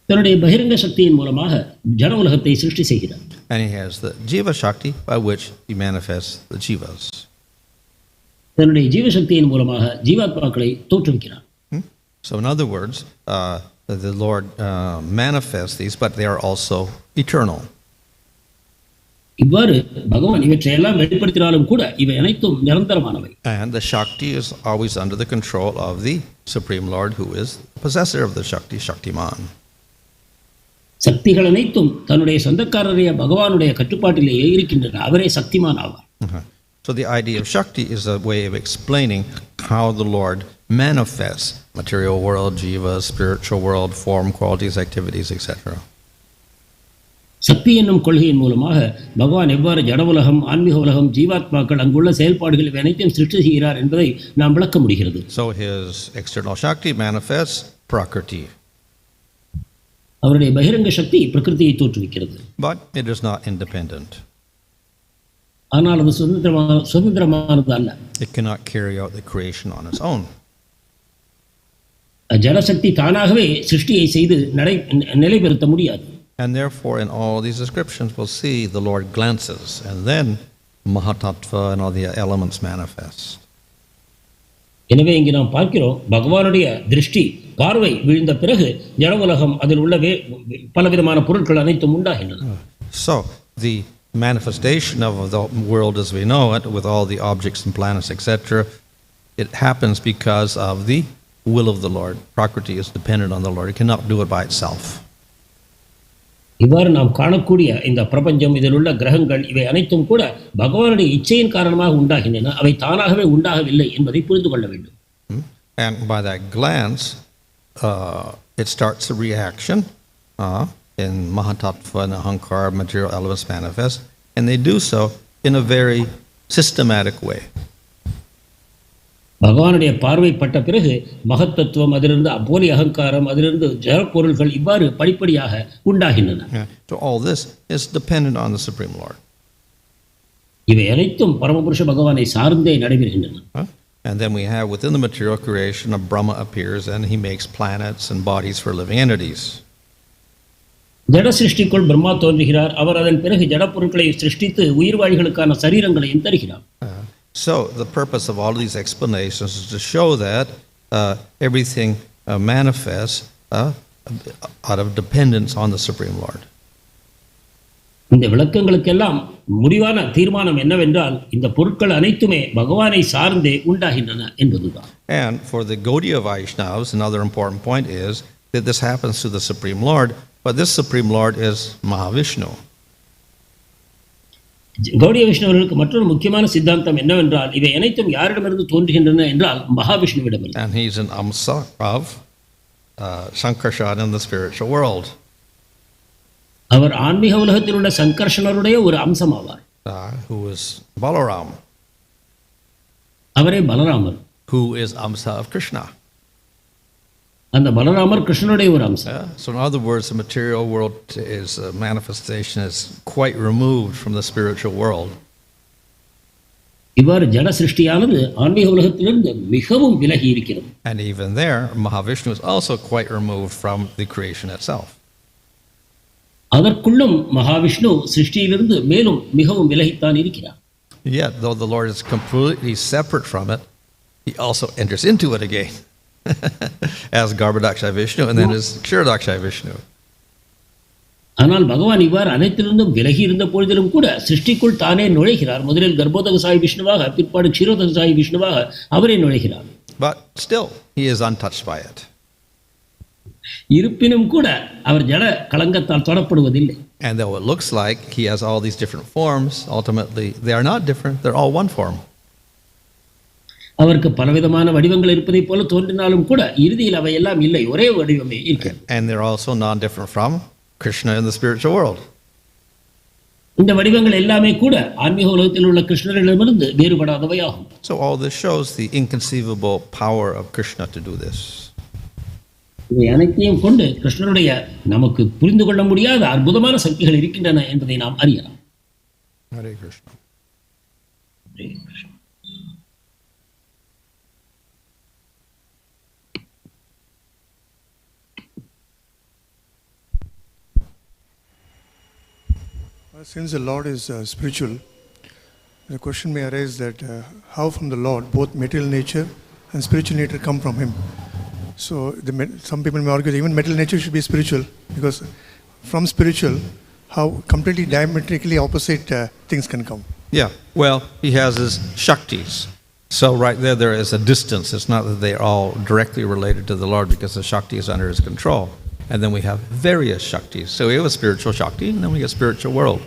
தன்னுடைய பகிரங்க சக்தியின் மூலமாக ஜட உலகத்தை சிருஷ்டி செய்கிறார். And he has the Jiva Shakti by which he manifests the Jivas. தன்னுடைய ஜீவ சக்தியின் மூலமாக ஜீவாத்மாக்களை தோற்றுவிக்கிறார். So in other words, the Lord manifests these, but they are also eternal. இவ்வாறு பகவான் இவற்றையெல்லாம் வெளிப்படுத்தினாலும் கூட இவை அனைத்தும் நிரந்தரமானவை. And the Shakti is always under the control of the Supreme Lord, who is the possessor of the Shakti, Shaktiman. சக்திகள் அனைத்தும் தன்னுடைய சொந்தக்காரரைய பகவானுடைய கட்டுப்பாட்டிலேயே இருக்கின்றன. அவரே சக்திமான் ஆவார். So the idea of Shakti is a way of explaining how the Lord manifests material world, jiva, spiritual world, form, qualities, activities, etc. சக்தி என்னும் கொள்கையின் மூலமாக பகவான் எவ்வாறு ஜட உலகம், ஆன்மீக உலகம், ஜீவாத்மாக்கள், அங்குள்ள செயல்பாடுகள் இவை அனைத்தையும் சிருஷ்டி செய்கிறார் என்பதை நாம் விளக்க முடிகிறது. So his external Shakti manifests Prakriti. அவருடைய பகிரங்க சக்தி பிரகிருதியை தோற்றுவிக்கிறது. But it is not independent. ஆனால் அது சுதந்திரமானது அல்ல. It cannot carry out the creation on its own. ஜடசக்தி தானாகவே சிருஷ்டியை செய்து நிலைபெறுத்த முடியாது. And therefore in all these descriptions we'll see the Lord glances and then mahatattva and all the elements manifest. எனவே இங்கே நாம் பார்க்கிறோம் பகவானுடைய திருஷ்டி பார்வை விழுந்த பிறகு ஜட உலகம் அதில் உள்ள பலவிதமான பொருட்கள் அனைத்தும் உண்டாகின்றன. So the manifestation of the world as we know it, with all the objects and planets, etc., it happens because of the will of the Lord. Prakriti is dependent on the Lord. It cannot do it by itself. இவ்வாறு நாம் காணக்கூடிய இந்த பிரபஞ்சம், இதில் உள்ள கிரகங்கள், இவை அனைத்தும் கூட பகவானுடைய இச்சையின் காரணமாக உண்டாகின்றன. அவை தானாகவே உண்டாகவில்லை என்பதை புரிந்து கொள்ள வேண்டும். And by that glance, it starts a reaction in mahatattva and ahankara, material elements manifest, and they do so in a very systematic way. பகவானுடைய பார்வைப்பட்ட பிறகு மகத்தத்துவம், அதிலிருந்து போலி அகங்காரம், அதிலிருந்து ஜடப்பொருள்கள் இவ்வாறு படிப்படியாக உண்டாகின்றன. So all this is dependent on the Supreme Lord. இவை அனைத்தும் பரமபுருஷ பகவானை சார்ந்தே நடைபெறுகின்றன. And then we have within the material creation, a Brahma appears and he makes planets and bodies for living entities. ஜட சிருஷ்டிக்குள் பிரம்மா தோன்றுகிறார். அவர் அதன் பிறகு ஜடப்பொருட்களை சிருஷ்டித்து உயிர்வாழிகளுக்கான சரீரங்களையும் தருகிறார். So the purpose of all these explanations is to show that everything manifests out of dependence on the Supreme Lord. இந்த விளக்கங்களுக்கெல்லாம் முடிவான தீர்மானம் என்னவென்றால் இந்த பொருட்கள் அனைத்துமே பகவானை சார்ந்தே உண்டாகின்றன என்பதுதான். And for the Gaudiya Vaishnavas, another important point is that this happens to the Supreme Lord, but this Supreme Lord is Mahavishnu. Gaudiya வைஷ்ணவர்களுக்கு மற்றொரு முக்கியமான சித்தாந்தம் என்னவென்றால் இவை அனைத்தும் யாரிடமிருந்து தோன்றுகின்றன என்றால் மகாவிஷ்ணுவிடமிருந்து. And he's an amsa of Sankarshan in the spiritual world. அவர் ஆன்மீக உலகத்தில் உள்ள சங்கர்ஷனருடைய ஒரு அம்சம் ஆவார். Who is Balaram. அவரே பலராமர். Who is amsa of Krishna. அந்த பலராமர் கிருஷ்ணனுடைய ஒரு அம்சம். So in other words, the material world is a manifestation is quite removed from the spiritual world. இவ்வாறு ஜட சிருஷ்டியானது ஆன்மீக உலகத்திலிருந்து மிகவும் விலகி இருக்கிறது. And even there, Mahavishnu is also quite removed from the creation itself. அதற்குள்ளும் Mahavishnu சிருஷ்டியிலிருந்து மேலும் மிகவும் விலகித்தான் இருக்கிறார். Yet, though the Lord is completely separate from it, he also enters into it again. As Garbhodakshay Vishnu and then as Kshirodakshay Vishnu. ஆனால் பகவான் இவ்வாறு அனைத்திலிருந்தும் விலகி இருந்த பொழுதிலும் கூட சிருஷ்டிக்குள் தானே நுழைகிறார். முதலில் கர்ப்போதகசாயி விஷ்ணுவாக, பிற்பாடு க்ஷீரோதகசாயி விஷ்ணுவாக அவரே நுழைகிறார். But still, he is untouched by it. இருப்பினும் கூட அவர் ஜட களங்கத்தால் தொடப்படுவதில்லை. And though it looks like he has all these different forms, ultimately they are not different, they're all one form. அவருக்கு பலவிதமான வடிவங்கள் இருப்பதைப் போல தோன்றினாலும் கூட இறுதியில் அவை எல்லாம் இல்லை, ஒரே வடிவமே இருக்கிறது. And they're also non-different from Krishna in the spiritual world. இந்த வடிவங்கள் எல்லாமே கூட ஆன்மீக உலகத்தில் உள்ள கிருஷ்ணரிடமிருந்து வேறுபடாதவையாகும். So all this shows the inconceivable power of Krishna to do this. இவை அனைத்தையும் கொண்டு கிருஷ்ணனுடைய நமக்கு புரிந்து கொள்ள முடியாத அற்புதமான சக்திகள் இருக்கின்றன என்பதை நாம் அறியலாம். Hare Krishna. Hare Krishna. Since the Lord is spiritual, the question may arise that how from the Lord both material nature and spiritual nature come from Him. So some people may argue that even material nature should be spiritual, because from spiritual, how completely diametrically opposite things can come. Yeah, well, he has his shaktis. So right there is a distance. It's not that they are all directly related to the Lord because the shakti is under his control. And then we have various shaktis. So we have a spiritual shakti, and then we have a spiritual world.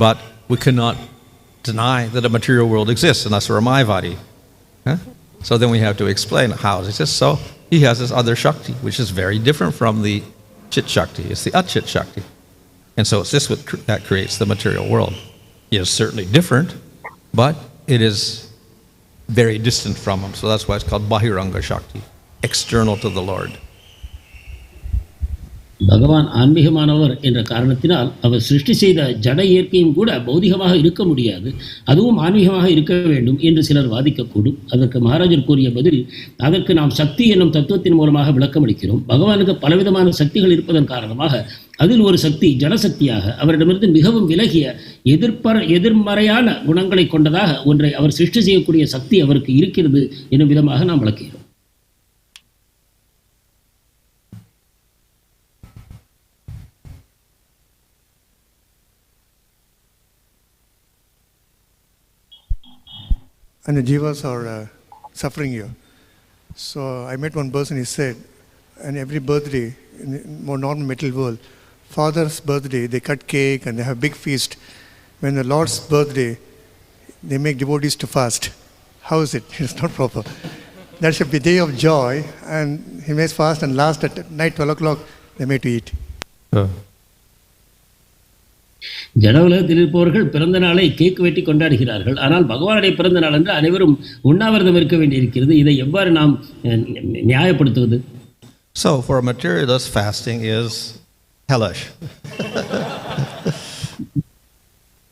But we cannot deny that a material world exists unless we're a Mayavadi. Huh? So then we have to explain how it exists. So he has this other shakti, which is very different from the chit shakti. It's the achit shakti. And so it's this that creates the material world. It is certainly different, but it is very distant from him. So that's why it's called Bahiranga Shakti, external to the Lord. பகவான் ஆன்மீகமானவர் என்ற காரணத்தினால் அவர் சிருஷ்டி செய்த ஜட இயற்கையும் கூட பௌதிகமாக இருக்க முடியாது, அதுவும் ஆன்மீகமாக இருக்க வேண்டும் என்று சிலர் வாதிக்கக்கூடும். அதற்கு மகாராஜர் கூறிய பதில், அதற்கு நாம் சக்தி என்னும் தத்துவத்தின் மூலமாக விளக்கமளிக்கிறோம். பகவானுக்கு பலவிதமான சக்திகள் இருப்பதன் காரணமாக அதில் ஒரு சக்தி ஜனசக்தியாக அவரிடமிருந்து மிகவும் விலகிய எதிர்மறையான குணங்களை கொண்டதாக ஒன்றை அவர் சிருஷ்டி செய்யக்கூடிய சக்தி அவருக்கு இருக்கிறது என்னும் விதமாக நாம் விளக்குகிறோம். And the jivas are suffering here. So I met one person, he said, and every birthday in the more normal material world, father's birthday, they cut cake and they have big feast. When the Lord's birthday, they make devotees to fast. How is it? It's not proper. That should be day of joy, and he makes fast, and last at night 12 o'clock, they make to eat. ஜனவுலகத்தில் இருப்பவர்கள் பிறந்த நாளை cake வெட்டி கொண்டாடுகிறார்கள். ஆனால் பகவானுடைய பிறந்த நாள் என்று அனைவரும் உண்ணாவிரதம் இருக்க வேண்டியிருக்கிறது. இதை எவ்வாறு நாம் நியாயப்படுத்துவது? So for a materialist, fasting is hellish.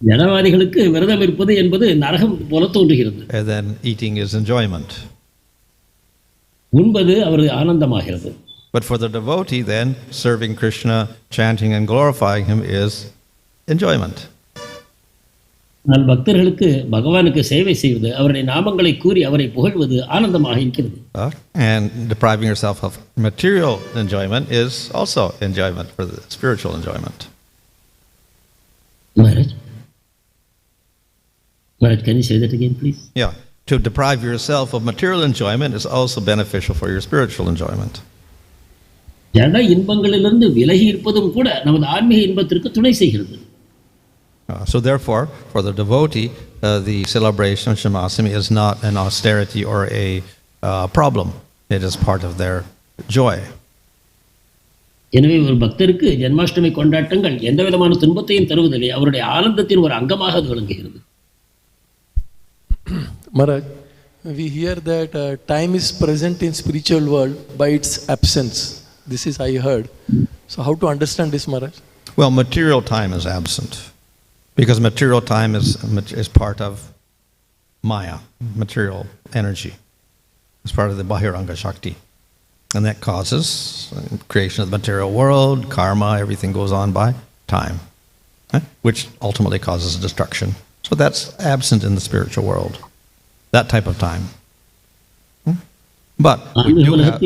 ஜனவாதிகளுக்கு விரதம் இருப்பது என்பது நரகம் போல தோன்றுகிறது. And then eating is enjoyment. உண்பது அவருக்கு ஆனந்தமாகிறது. But for the devotee then, serving Krishna, chanting and glorifying him is enjoyment. நான் பக்தர்களுக்கு பகவானுக்கு சேவை செய்வது, அவருடைய நாமங்களை கூறி அவரை புகழ்வது ஆனந்தமாக இருக்கிறது. And depriving yourself of material enjoyment is also enjoyment for the spiritual enjoyment. Maharaj, can you say that again, please? Yeah, to deprive yourself of material enjoyment is also beneficial for your spiritual enjoyment. ஜட இன்பங்களிலிருந்து விலகி இருப்பதும் கூட நமது ஆன்மீக இன்பத்திற்கு துணை செய்கிறது. So therefore, for the devotee, the celebration of Janmashtami is not an austerity or a problem. It is part of their joy. எனவே ஒரு பக்தருக்கு ஜன்மாஷ்டமி கொண்டாட்டங்கள் எந்த விதமான துன்பத்தையும் தருவதில்லை, அவருடைய ஆனந்தத்தின் ஒரு அங்கமாக அது விளங்குகிறது. Maharaj, we hear that time is present in spiritual world by its absence. This is I heard. So how to understand this, Maharaj? Well, material time is absent. Because material time is part of maya, material energy. It's part of the bahiranga shakti. And that causes creation of the material world, karma, everything goes on by time, which ultimately causes destruction. So that's absent in the spiritual world, that type of time. But we do have...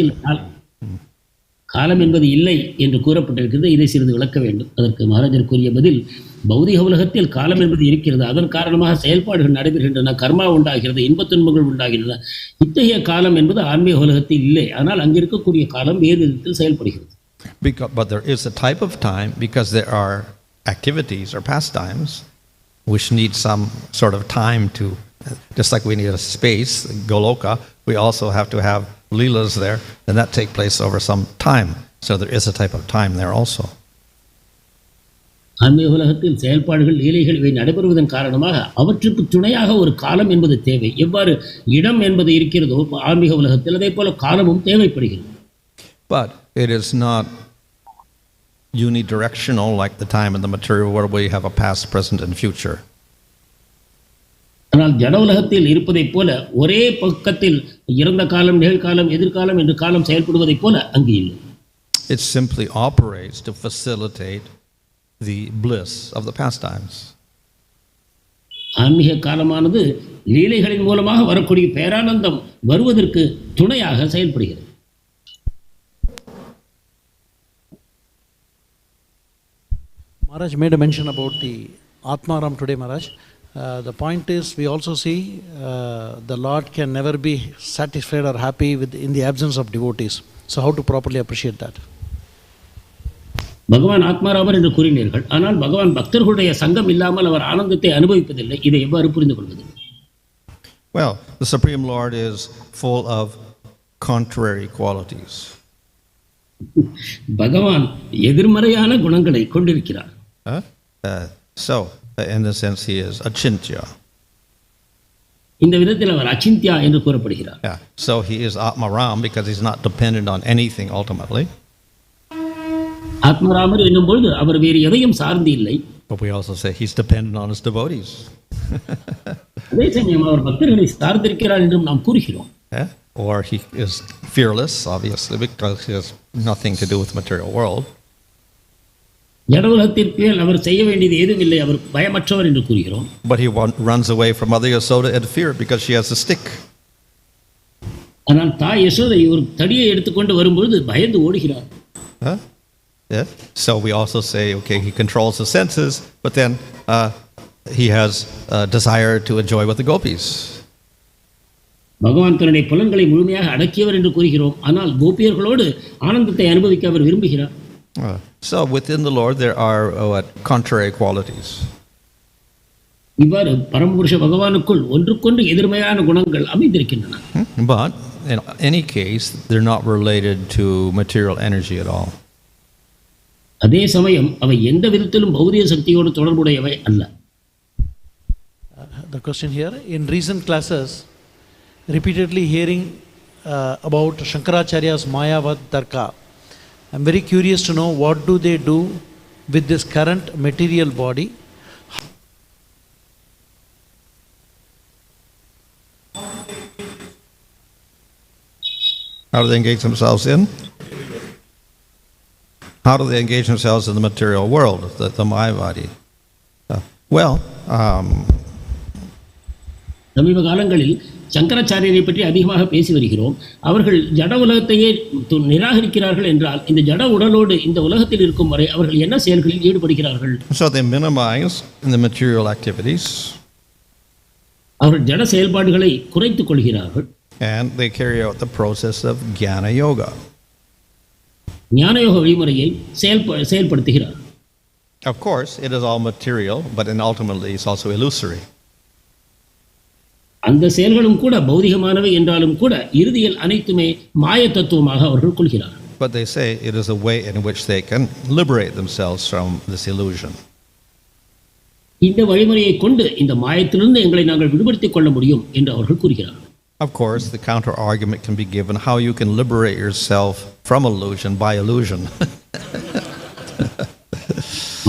காலம் என்பது இல்லை என்று கூறப்பட்டிருக்கிறது. இதை சிறிது விளக்க வேண்டும். அதற்கு மகாராஜர் கூறிய பதில், பௌதிக உலகத்தில் காலம் என்பது இருக்கிறது. அதன் காரணமாக செயல்பாடுகள் நடைபெறுகின்றன, கர்மா உண்டாகிறது, இன்பத் துன்பங்கள் உண்டாகின்றன. இத்தகைய காலம் என்பது ஆன்மீக உலகத்தில் இல்லை. ஆனால் அங்கே இருக்கக்கூடிய காலம் வேறு விதத்தில் செயல்படுகிறது. But there is a type of time, because there are activities or pastimes which need some sort of time to, just like we need a space, Goloka, we also have to have leelas there, and that take place over some time. So there is a type of time there also. ஆன்மீக உலகத்தில் செயல்பாடுகள் லீலைகள் இவை நடைபெறுவதன் காரணமாக அவற்றுக்கு துணையாக ஒரு காலம் என்பது தேவை. எவ்வாறு இடம் என்பது இருக்கிறதோ ஆன்மீக உலகத்தில், அதே போல காலமும் தேவைப்படுகிறது. But it is not unidirectional like the time in the material world where you have a past, present and future. ஆனால் ஜட உலகத்தில் இருப்பதைப் போல ஒரே பக்கத்தில் இறந்த காலம், நிகழ்காலம், எதிர்காலம் என்று காலம் செயல்படுவதைப் போல அங்கு இல்லை. It simply operates to facilitate the bliss of the pastimes. ஆன்மீக காலமானது லீலைகளின் மூலமாக வரக்கூடிய பேரானந்தம் வருவதற்கு துணையாக செயல்படுகிறது. Maharaj made a mention about the Atmaram today, Maharaj. The point is, we also see the Lord can never be satisfied or happy in the absence of devotees. So how to properly appreciate that? பகவான் ஆத்மாராமர் என்று கூறினீர்கள். ஆனால் பகவான் பக்தர்களுடைய சங்கம் இல்லாமல் அவர் ஆனந்தத்தை அனுபவிப்பதில்லை. இதை எவ்வாறு புரிந்து கொள்வது? Well, the Supreme Lord is full of contrary qualities. பகவான் எதிர்மறையான குணங்களை கொண்டிருக்கிறார். So, in the sense, he is achintya. இந்த விதத்தில் அவர் அச்சிந்தியா என்று கூறப்படுகிறார். Yeah. So he is Atmaram because he's not dependent on anything ultimately. ஆத்மராமர் என்னும் பொழுது அவர் வேறு எதையும் சார்ந்து இல்லை. But we also say he's dependent on his devotees. அதே சமயம் அவர் பக்தர்களை சார்ந்திருக்கிறார் என்றும் நாம் கூறுகிறோம். Or he is fearless, obviously, because he has nothing to do with the material world. ஜட உலகத்திற்கு அவர் செய்ய வேண்டியது ஏதும் இல்லை, அவர் பயமற்றவர் என்று கூறுகிறோம். But he runs away from Mother Yasoda in fear because she has a stick. ஆனால் தாய் யசோதை ஒரு தடியை எடுத்துக்கொண்டு வரும்பொழுது பயந்து ஓடுகிறார். Yeah. So we also say, okay, he controls the senses, but then he has a desire to enjoy with the gopis. பகவான் தன்னுடைய புலன்களை முழுமையாக அடக்கியவர் என்று கூறுகிறோம், ஆனால் கோபியர்களோடு ஆனந்தத்தை அனுபவிக்க அவர் விரும்புகிறார். So within the Lord there are contrary qualities. இவ்வாறு பரமபுருஷ பகவானுக்குள் ஒன்றுக்கொன்று எதிர்மையான குணங்கள் அமைந்திருக்கின்றன. But in any case they're not related to material energy at all. அதே சமயம் அவை எந்த விதத்திலும் பௌதிக சக்தியோடு தொடர்புடையவை அல்ல. The question here, in recent classes, repeatedly hearing about Shankaracharya's māyā-vat tarka, I'm very curious to know what do they do with this current material body. How do they engage themselves in? How do they engage themselves in the material world, the Mayavadi? சமீப காலங்களில் சங்கராச்சாரியரை பற்றி அதிகமாக பேசி வருகிறோம். அவர்கள் ஜட உலகத்தையே நிராகரிக்கிறார்கள் என்றால் இந்த ஜட உடலோடு இந்த உலகத்தில் இருக்கும் வரை அவர்கள் என்ன செயல்களில் ஈடுபடுகிறார்கள்? So they minimize in the material activities. அவர்கள் ஜட செயல்பாடுகளை குறைத்துக் கொள்கிறார்கள். And they carry out the process of jnana yoga. ஞான யோக வழிமுறையை செயல்படுத்துகிறார். Of course, it is all material, but ultimately it's also illusory. அந்த செயல்களும் கூட பௌதிகமானவை என்றாலும் கூட இறுதியில் அனைத்துமே மாய தத்துவமாக அவர்கள் கொள்கிறார்கள். But they say it is a way in which they can liberate themselves from this illusion. இந்த வழிமுறையை கொண்டு இந்த மாயத்திலிருந்து எங்களை நாங்கள் விடுபடுத்திக் கொள்ள முடியும் என்று அவர்கள் கூறுகிறார்கள். Of course, the counter argument can be given how you can liberate yourself from illusion by illusion.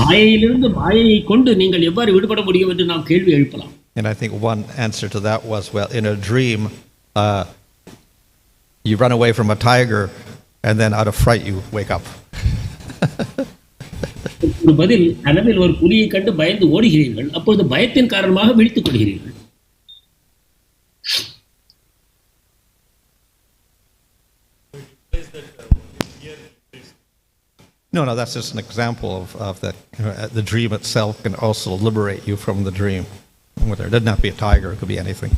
மாயையிலிருந்து மாயையை கொண்டு நீங்கள் எவ்வாறு விடுபட முடியும் என்று நாம் கேள்வி எழுப்பலாம். And I think one answer to that was, well, in a dream, you run away from a tiger, and then out of fright you wake up. ஒரு பதில், கனவில் ஒரு புலியை கண்டு பயந்து ஓடுகிறீர்கள், அப்பொழுது பயத்தின் காரணமாக விழித்துக் கொள்கிறீர்கள். No, that's just an example of that. The dream itself can also liberate you from the dream. It doesn't have to be a tiger, it could be anything.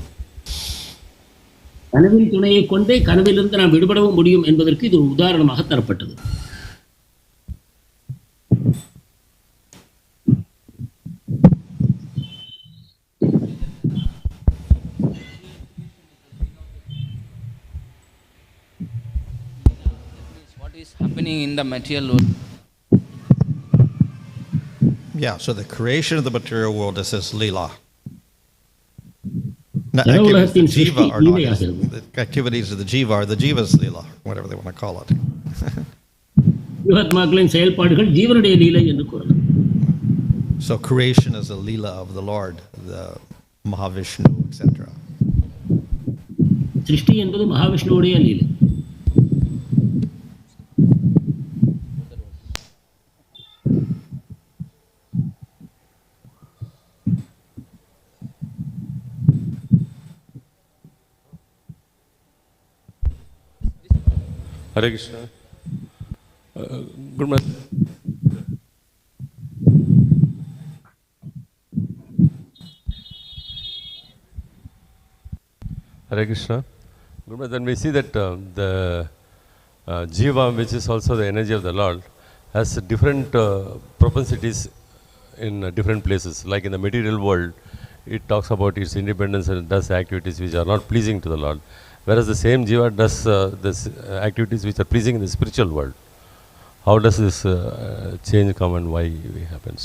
கனவின் துணையை கொண்டே கனவிலிருந்து நாம் விடுபடவும் முடியும் என்பதற்கு இது ஒரு உதாரணமாக தரப்பட்டது. What is happening in the material world? Yeah, so the creation of the material world is this lila. The activities of the jiva are the jiva's lila, whatever they want to call it. So creation is a lila of the Lord, the Mahavishnu, etc. சிருஷ்டி என்பது மகாவிஷ்ணுவுடைய லீலை. Hare Krishna. Good morning. Hare Krishna. Good morning. Then we see that the jiva, which is also the energy of the Lord, has different propensities in different places. Like in the material world, it talks about its independence and does activities which are not pleasing to the Lord. Whereas the same jiva does activities which are pleasing in the spiritual world. How does this change come and why it happens?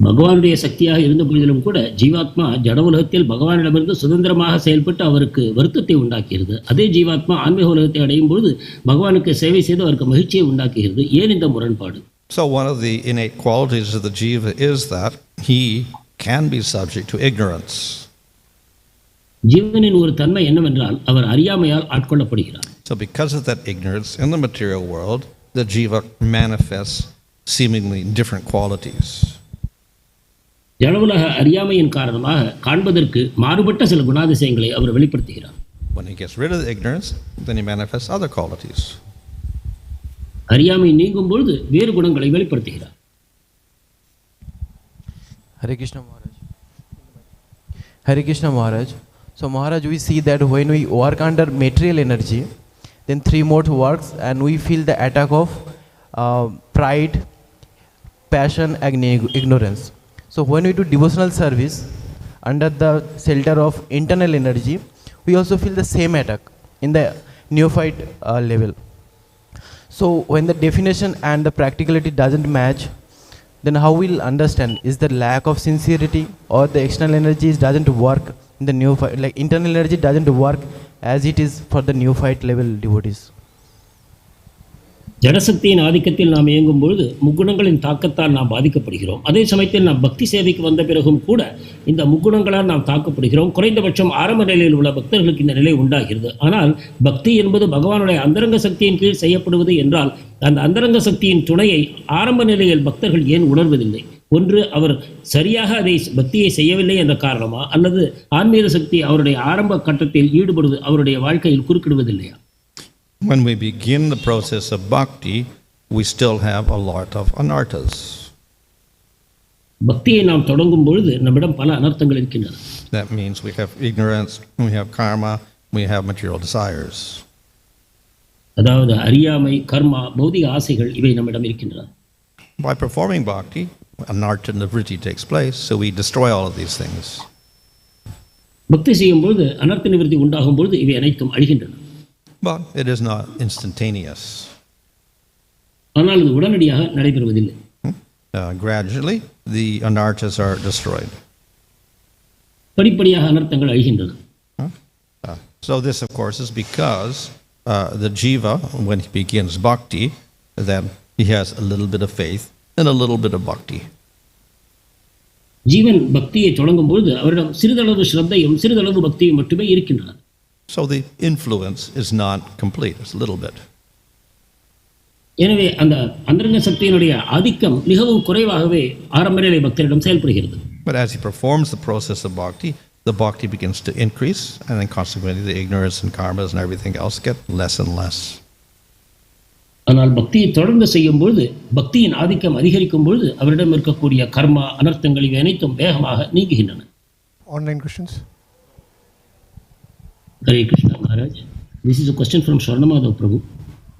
பகவானுடைய சக்தியாக இருந்த பொழுதிலும் கூட ஜீவாத்மா ஜட உலகத்தில் பகவானிடமிருந்து சுதந்திரமாக செயல்பட்டு அவருக்கு வருத்தத்தை உண்டாக்குகிறது. அதே ஜீவாத்மா ஆன்மீக உலகத்தை அடையும் பொழுது பகவானுக்கு சேவை செய்து அவருக்கு மகிழ்ச்சியை உண்டாக்குகிறது. ஏன் இந்த முரண்பாடு? So one of the innate qualities of the jiva is that he can be subject to ignorance. ஜீவனின் ஒரு தன்மை என்னவென்றால் அவர் அறியாமையால் ஆட்கொள்ளப்படுகிறார். So because of that ignorance in the material world, the jiva manifests seemingly different qualities. ஜடவுலக அறியாமையின் காரணமாக காண்பதற்கு மாறுபட்ட சில குணாதிசயங்களை அவர் வெளிப்படுத்துகிறார். When he gets rid of the ignorance, then he manifests other qualities. அறியாமை நீங்கும் பொழுது வேறு குணங்களை வெளிப்படுத்துகிறார். Hare Krishna Maharaj. Hare Krishna Maharaj. So Maharaj, we see that when we work under material energy, then three modes works and we feel the attack of pride, passion and ignorance. So when we do devotional service under the shelter of internal energy, we also feel the same attack in the neophyte level. So when the definition and the practicality doesn't match, then how we'll understand is the lack of sincerity or the external energies doesn't work in the neophyte, like internal energy doesn't work as it is for the neophyte level devotees. ஜடசக்தியின் ஆதிக்கத்தில் நாம் இயங்கும் பொழுது முக்குணங்களின் தாக்கத்தால் நாம் பாதிக்கப்படுகிறோம். அதே சமயத்தில் நாம் பக்தி சேவைக்கு வந்த பிறகும் கூட இந்த முக்குணங்களால் நாம் தாக்கப்படுகிறோம். குறைந்தபட்சம் ஆரம்ப நிலையில் உள்ள பக்தர்களுக்கு இந்த நிலை உண்டாகிறது. ஆனால் பக்தி என்பது பகவானுடைய அந்தரங்க சக்தியின் கீழ் செய்யப்படுவது என்றால் அந்த அந்தரங்க சக்தியின் துணையை ஆரம்ப நிலையில் பக்தர்கள் ஏன் உணர்வதில்லை? ஒன்று, அவர் சரியாக அதை பக்தியை செய்யவில்லை என்ற காரணமா, அல்லது ஆன்மீக சக்தி அவருடைய ஆரம்ப கட்டத்தில் ஈடுபடுவது அவருடைய வாழ்க்கையில் குறுக்கிடுவதில்லையா? When we begin the process of bhakti, we still have a lot of anarthas. பக்தியை நாம் தொடங்கும் பொழுது நம்மிடம் பல அனர்த்தங்கள் இருக்கின்றன. That means we have ignorance, we have karma, we have material desires. அதாவது அறியாமை, கர்மா, பௌதிக ஆசைகள் இவை நம்மிடம் இருக்கின்றன. By performing bhakti, anartha nirvriti takes place, so we destroy all of these things. பக்தி செய்யும் பொழுது அனர்த்த நிவர்த்தி உண்டாகும் பொழுது இவை அனைத்தும் அழிகின்றன. But it is not instantaneous. ஆனால் இது உடனடியாக நடைபெறுவதில்லை. Gradually, the anarthas are destroyed. படிப்படியாக அனர்த்தங்கள் அழிகின்றன. So this, of course, is because the jiva, when he begins bhakti, then he has a little bit of faith and a little bit of bhakti. ஜீவன் பக்தியை தொடங்கும் பொழுது அவரிடம் சிறிதளவு ஸ்ரத்தையும் சிறிதளவு பக்தியும் மட்டுமே இருக்கின்றன. So the influence is not complete, it's a little bit. எனவே அந்த அந்தரங்க சக்தியினுடைய ஆதிக்கம் மிகவும் குறைவாகவே ஆரம்ப நிலை பக்தரிடம் செயல்படுகிறது. But as he performs the process of bhakti, the bhakti begins to increase, and then consequently the ignorance and karmas and everything else get less and less. ஆனால் பக்தியை தொடர்ந்து செய்யும் பொழுது பக்தியின் ஆதிக்கம் அதிகரிக்கும் பொழுது அவரிடம் இருக்கக்கூடிய கர்மா, அனர்த்தங்கள் இவை அனைத்தும் வேகமாக நீங்குகின்றன. Online questions? Hare Krishna Maharaj. This is a question from Swarnamadhav Prabhu.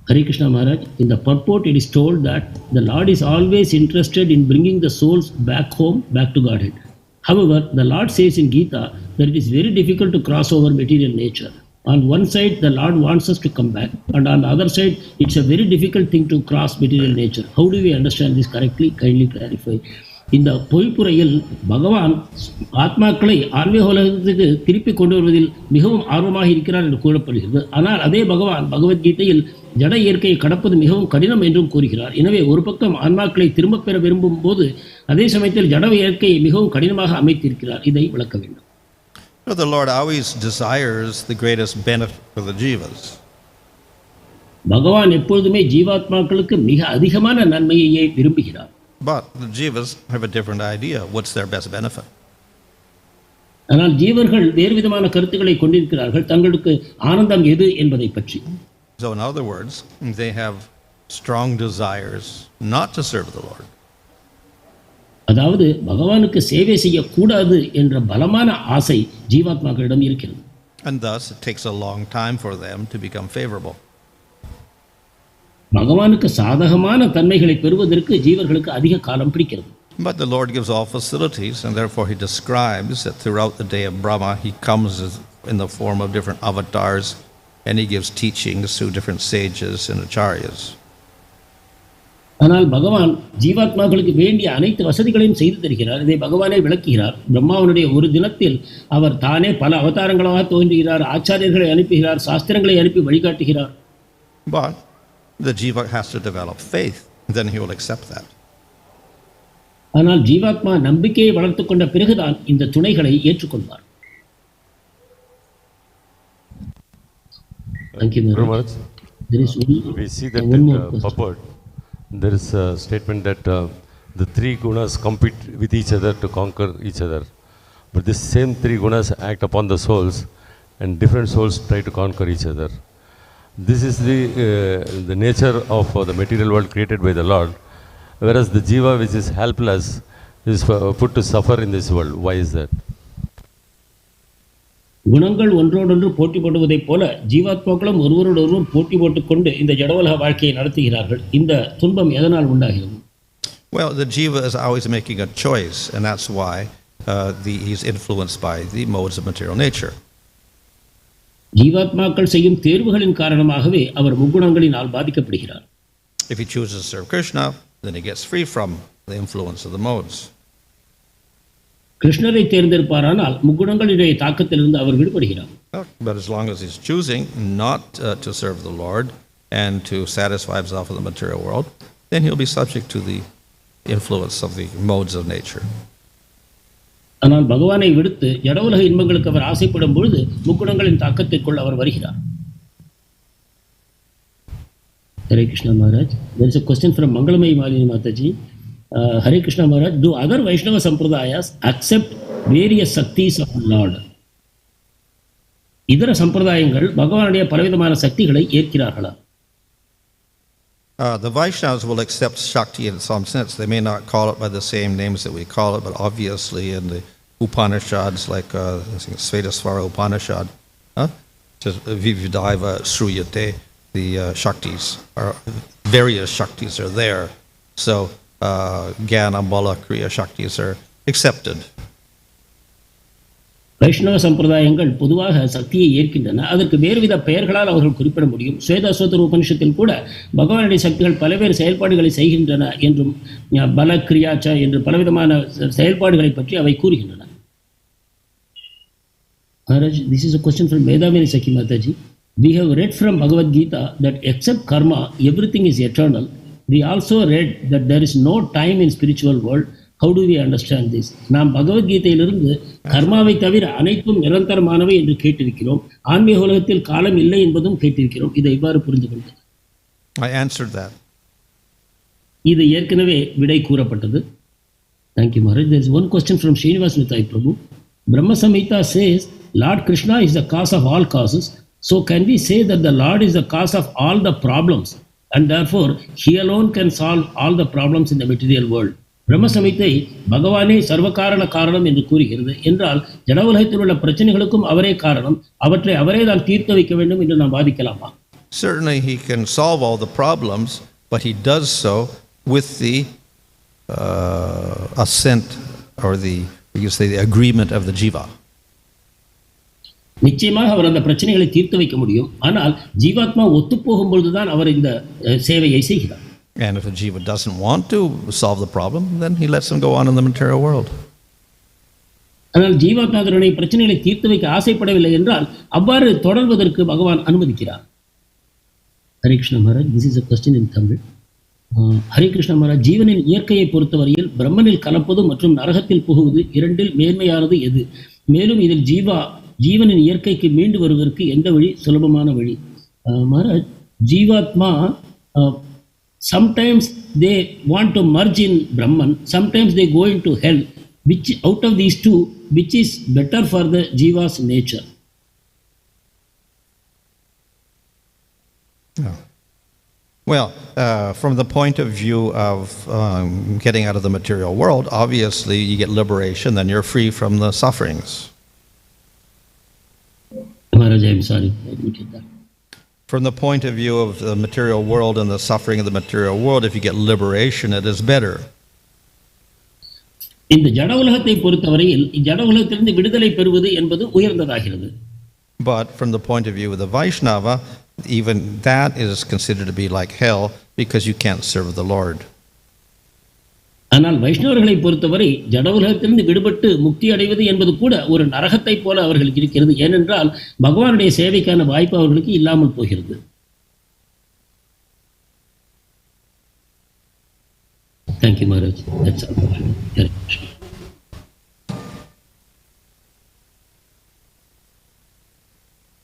Hare Krishna Maharaj. In the purport it is told that the Lord is always interested in bringing the souls back home, back to Godhead. However, the Lord says in Gita that it is very difficult to cross over material nature. On one side, the Lord wants us to come back, and on the other side, it's a very difficult thing to cross material nature. How do we understand this correctly? Kindly clarify. இந்த பொய்ப்புரையில் பகவான் ஆத்மாக்களை ஆன்மீக உலகத்துக்கு திருப்பி கொண்டு வருவதில் மிகவும் ஆர்வமாக இருக்கிறார் என்று கூறப்படுகிறது. ஆனால் அதே பகவான் பகவத்கீதையில் ஜட இயற்கையை கடப்பது மிகவும் கடினம் என்றும் கூறுகிறார். எனவே ஒரு பக்கம் ஆன்மாக்களை திரும்பப் பெற விரும்பும் போது அதே சமயத்தில் ஜட இயற்கையை மிகவும் கடினமாக அமைத்திருக்கிறார். இதை விளக்க வேண்டும். The Lord always desires the greatest benefit for the jivas. பகவான் எப்பொழுதுமே ஜீவாத்மாக்களுக்கு மிக அதிகமான நன்மையையே விரும்புகிறார். But the jivas have a different idea. What's their best benefit? ஆனால் ஜீவர்கள் வேறு விதமான கருத்துக்களை கொண்டிருக்கிறார்கள் தங்களுக்கு ஆனந்தம் எது என்பதை பற்றி. So in other words, they have strong desires not to serve the Lord. அதாவது பகவானுக்கு சேவை செய்யக்கூடாது என்ற பலமான ஆசை ஜீவாத்மாக்களிடம் இருக்கிறது. And thus it takes a long time for them to become favorable. பகவானுக்கு சாதகமான தன்மைகளை பெறுவதற்கு ஜீவர்களுக்கு அதிக காலம் பிடிக்கிறது. But the Lord gives all facilities, and therefore he describes that throughout the day of Brahma he comes in the form of different avatars, and he gives teachings through different sages and acharyas. ஆனால் பகவான் ஜீவாத்மாக்களுக்கு வேண்டிய அனைத்து வசதிகளையும் செய்து தருகிறார். இதை பகவானே விளக்குகிறார். பிரம்மாவனுடைய ஒரு தினத்தில் அவர் தானே பல அவதாரங்களாக தோன்றுகிறார், ஆச்சாரியர்களை அனுப்புகிறார், சாஸ்திரங்களை அனுப்பி வழிகாட்டுகிறார். But the jiva has to develop faith, then he will accept that. ஆனால் ஜீவாத்மா நம்பிக்கையை வளர்த்துக் கொண்ட பிறகுதான் இந்த துணைகளை ஏற்றுக்கொள்வார். Very much. There is we see that in Purport there is a statement that the three gunas compete with each other to conquer each other. But these same three gunas act upon the souls, and different souls try to conquer each other. This is the nature of the material world created by the Lord, whereas the jiva, which is helpless, is put to suffer in this world. Why is that? குணங்கள் ஒன்றோடொன்று போட்டி போடுவதைப் போல ஜீவாத்மாக்களும் ஒருவரோடொருவர் போட்டி போட்டுக்கொண்டு இந்த ஜடவுலக வாழ்க்கையை நடத்துகிறார்கள். இந்த துன்பம் எதனால் உண்டாகிறது? Well, the jiva is always making a choice, and that's why he's influenced by the modes of material nature. ஜீவாத்மாக்கள் செய்யும் தேர்வுகளின் காரணமாகவே அவர் முக்குணங்களினால் பாதிக்கப்படுகிறார். If he chooses to serve Krishna, then he gets free from the influence of the modes. கிருஷ்ணரை தேர்ந்தெடுப்பாரானால் முக்குணங்களுடைய தாக்கத்திலிருந்து அவர் விடுபடுகிறார். But as long as he's choosing not to serve the Lord and to satisfy himself in the material world, then he'll be subject to the influence of the modes of nature. ஆனால் பகவானை விடுத்து ஜடவுலக இன்பங்களுக்கு அவர் ஆசைப்படும் பொழுது முக்குணங்களின் தாக்கத்திற்குள் அவர் வருகிறார். Hare Krishna Maharaj, there is a question from Mangalamai Malini Mataji. Hare Krishna Maharaj, do other Vaishnava sampradayas accept various Shaktis of the Lord? இதர சம்பிரதாயங்கள் பகவானுடைய பலவிதமான சக்திகளை ஏற்கிறார்களா? The Vaishnavas will accept Shakti in some sense. They may not call it by the same names that we call it, but obviously in the Upanishads, like Svetasvara Upanishad, Vividaiva Sruyate, the Shaktis, various Shaktis are there. So Jnana, Bala, Kriya Shaktis are accepted. வைஷ்ணவ சம்பிரதாயங்கள் பொதுவாக சக்தியை ஏற்கின்றன. அதற்கு வேறுவித பெயர்களால் அவர்கள் குறிப்பிட முடியும். ஸ்வேதாஸ்வதர உபனிஷத்தில் கூட பகவானுடைய சக்திகள் பல்வேறு செயல்பாடுகளை செய்கின்றன என்றும் பல கிரியாச்ச என்று பலவிதமான செயல்பாடுகளை பற்றி அவை கூறுகின்றன. Maharaj, this is a question from Vedamini Sakhi Mataji. We have read from Bhagavad Gita that except karma, everything is eternal. We also read that there is no time in spiritual world. How do we understand this? நாம் பகவத்கீதையிலிருந்து கர்மாவை தவிர அனைத்தும் நிரந்தரமானவை என்று கேட்டிருக்கிறோம். ஆன்மீக உலகத்தில் காலம் இல்லை என்பதும் கேட்டிருக்கிறோம். இதை இவ்வாறு புரிந்து கொள்வது. I answered that. இது ஏற்கனவே விடை கூறப்பட்டது. Thank you, Maharaj. There is one question from Srinivas Nitai Prabhu. Brahma Samhita says, Lord Krishna is the cause of all causes. So can we say that the Lord is the cause of all the problems and therefore he alone can solve all the problems in the material world? பிரம்ம சமித்தை பகவானே சர்வகாரண காரணம் என்று கூறுகிறது என்றால் ஜடவுலகத்தில் உள்ள பிரச்சனைகளுக்கும் அவரே காரணம், அவற்றை அவரே தான் தீர்த்து வைக்க வேண்டும் என்று நாம் வாதிக்கலாமா? Certainly he can solve all the problems, but he does so with the assent or the agreement of the jiva. நிச்சயமாக அவர் அந்த பிரச்சனைகளை தீர்த்து வைக்க முடியும். ஆனால் ஜீவாத்மா ஒத்துப்போகும் பொழுதுதான் அவர் இந்த சேவையை செய்கிறார். And if a jiva doesn't want to solve the problem, then he lets him go on in the material world. ஆனால் ஜீவாத்மா அதனுடைய பிரச்சனைகளை தீர்த்து வைக்க ஆசைப்படவில்லை என்றால் அவ்வாறு தொடர்வதற்கு பகவான் அனுமதிக்கிறார். Hare Krishna Maharaj, this is a question in Tamil. Hare Krishna Maharaj, ஜீவனின் இயற்கையை பொறுத்தவரையில் பிரம்மனில் கலப்பது மற்றும் நரகத்தில் புகுவது இரண்டில் மேன்மையானது எது? மேலும் இதில் ஜீவனின் இயற்கைக்கு மீண்டு வருவதற்கு எந்த வழி சுலபமான வழி? மகாராஜ், ஜீவாத்மா sometimes they want to merge in Brahman, sometimes they go into hell. Which out of these two, which is better for the jiva's nature? Well, from the point of view of getting out of the material world, obviously you get liberation, then you're free from the sufferings. Maharaj, I'm sorry, I didn't get that. From the point of view of the material world and the suffering of the material world, if you get liberation, it is better. இந்த ஜட உலகத்தை பொறுத்தவரையில் ஜட உலகத்திலிருந்து விடுதலை பெறுவது என்பது உயர்ந்ததாகிறது. But from the point of view of the Vaishnava, even that is considered to be like hell because you can't serve the Lord. ஆனால் வைஷ்ணவர்களை பொறுத்தவரை ஜட உலகத்திலிருந்து விடுபட்டு முக்தி அடைவது என்பது கூட ஒரு நரகத்தை போல அவர்களுக்கு இருக்கிறது. ஏனென்றால் பகவானுடைய சேவைக்கான வாய்ப்பு அவர்களுக்கு இல்லாமல் போகிறது. Thank you, Maharaj. That's all.